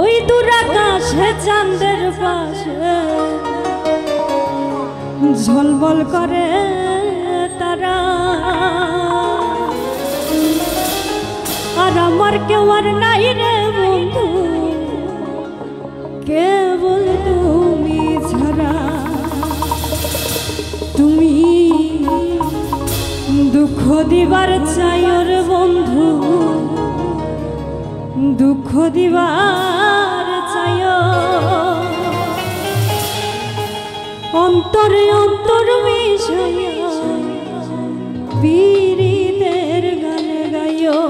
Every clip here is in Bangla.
ওই দূর আকাশে চাঁদের পাশে ঝলমল করে তারা, আর আমার কেউ আর নাই রে বন্ধু, কেবল তুমি ছাড়া। তুমি দুঃখ দিবার চাইও রে বন্ধু, দুঃখ দিবার চাইও, অন্তরে অন্তর মিশাইয়া পীড়িতের গান গাইও।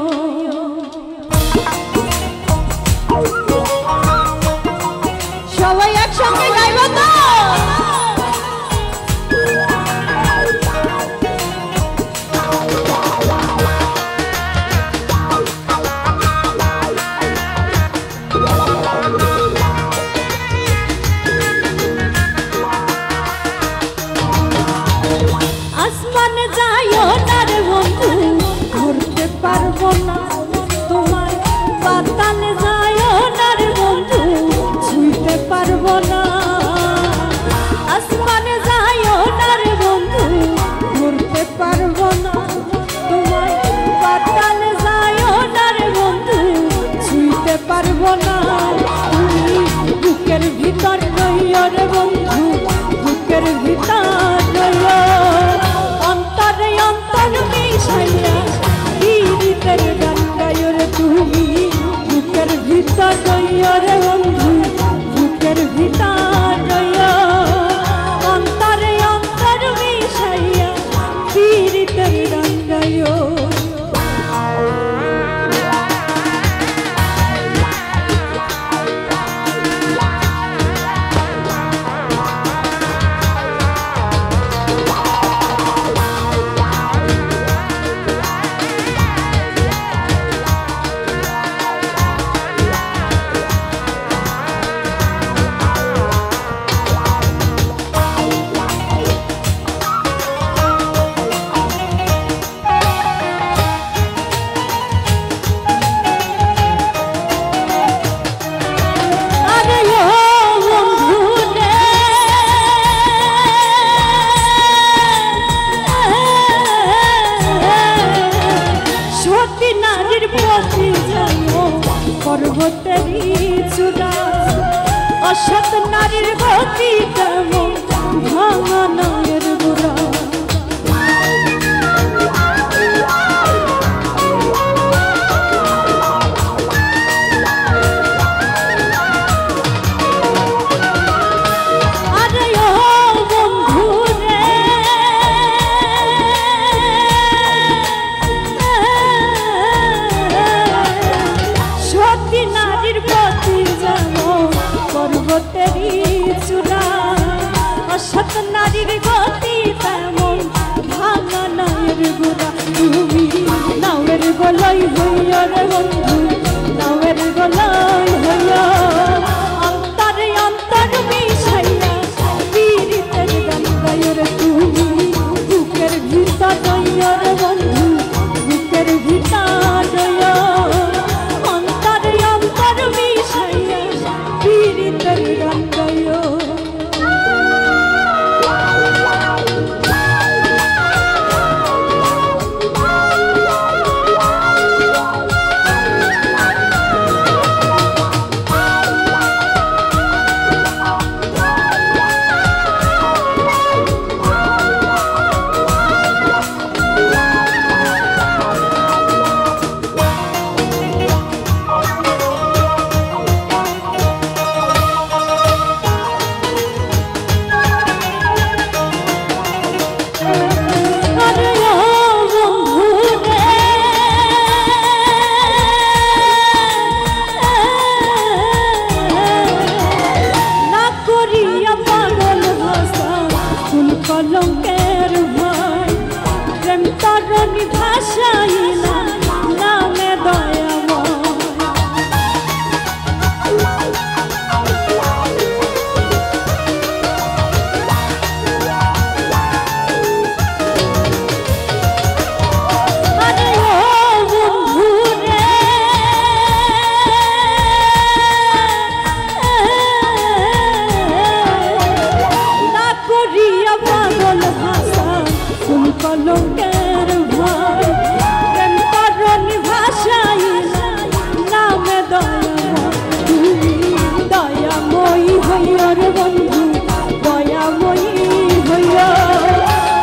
সবাই একসঙ্গে গাইব তো? আসমানে যাইও না রে বন্ধু, ধরতে পারবো না তোমায়। পাতালে যাইও না রে বন্ধু, ছুঁইতে পারবো না। আসমানে যাইও না রে বন্ধু, ধরতে পারবো না তোমায়। পাতালে যাইও না রে বন্ধু, ছুঁইতে পারবো না। তুমি বুকের ভিতর রইও রে বন্ধু, বুকের ভিতর রইও, অন্তরে অন্তর মিশাইয়া পীড়িতের গান গাইও রে। তুমি বুকের ভিতর রইও রে বন্ধু, বুকের ভিতর রইও, অন্তরে অন্তর মিশাইয়া পীড়িতের গান গাইও। পর্বতেরই চূড়া অসৎ নারীর গতি কেমন ভাঙা নয়ের বুড়া। আরে ও বন্ধু রে, সতী নারীর গতি যেমন পর্বতেরই চূড়া, অসৎ নারীর গতি তেমন ভাঙা নয়ের গোড়া। তুমি নাওয়ের গলাই হইয়া রে বন্ধু, নাওয়ের গলাই হইয়া, অন্তরে অন্তর মিশাইয়া পীড়িতের গান গাইও রে। তুমি বুকের ভিতর রইও রে বন্ধু, বুকের ভিতর রইও, অন্তরে অন্তর মিশাইয়া পীড়িতের গান গাইও। কলঙ্কের ভয় প্রেম তরণী ভাষাইলা নামে দয়াময়। আরে ও বন্ধু রে, রে বন্ধু দয়াময়ী হইয়া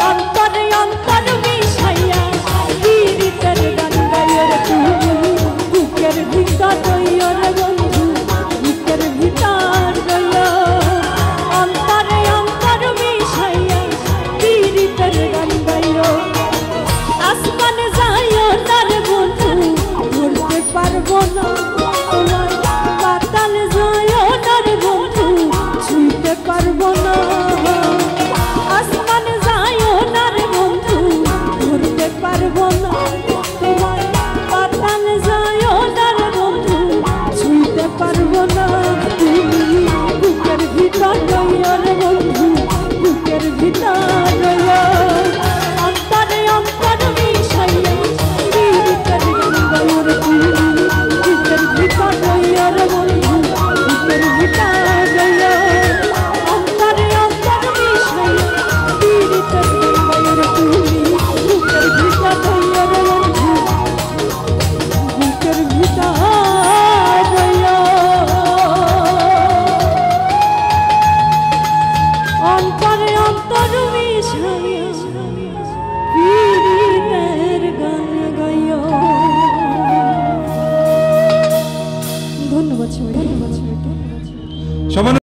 অন্তরে অন্তর মিশাইয়া পীড়িতের গান গাইও রে তুমি বুকের ভিতর রইও রে বন্ধু বুকের ভিতর রইও অন্তরে অন্তর মিশাইয়া পীড়িতের গান গাইও আসমানে যাইও না রে বন্ধু ধরতে পারবো না তোমায় পাতালে যাইও না রে বন্ধু ছুঁইতে পারবো না আসমানে যাইও না রে বন্ধু ধরতে পারবো না তোমায় পাতালে যাইও না রে বন্ধু ছুঁইতে পারবো না তুমি বুকের ভিতর রইও রে বন্ধু বুকের ভিতর রইও অন্তরে অন্তর মিশাইয়া পীড়িতের গান গাইও রে তুমি বুকের ভিতর রইও রে বন্ধু বুকের ভিতর রইও অন্তরে অন্তর মিশাইয়া পীড়িতের গান গাইও রে তুমি বুকের ভিতর রইও রে বন্ধু বুকের ভিতর রইও অন্তরে অন্তর মিশাইয়া পীড়িতের গান গাইও। ধন্যবাদ।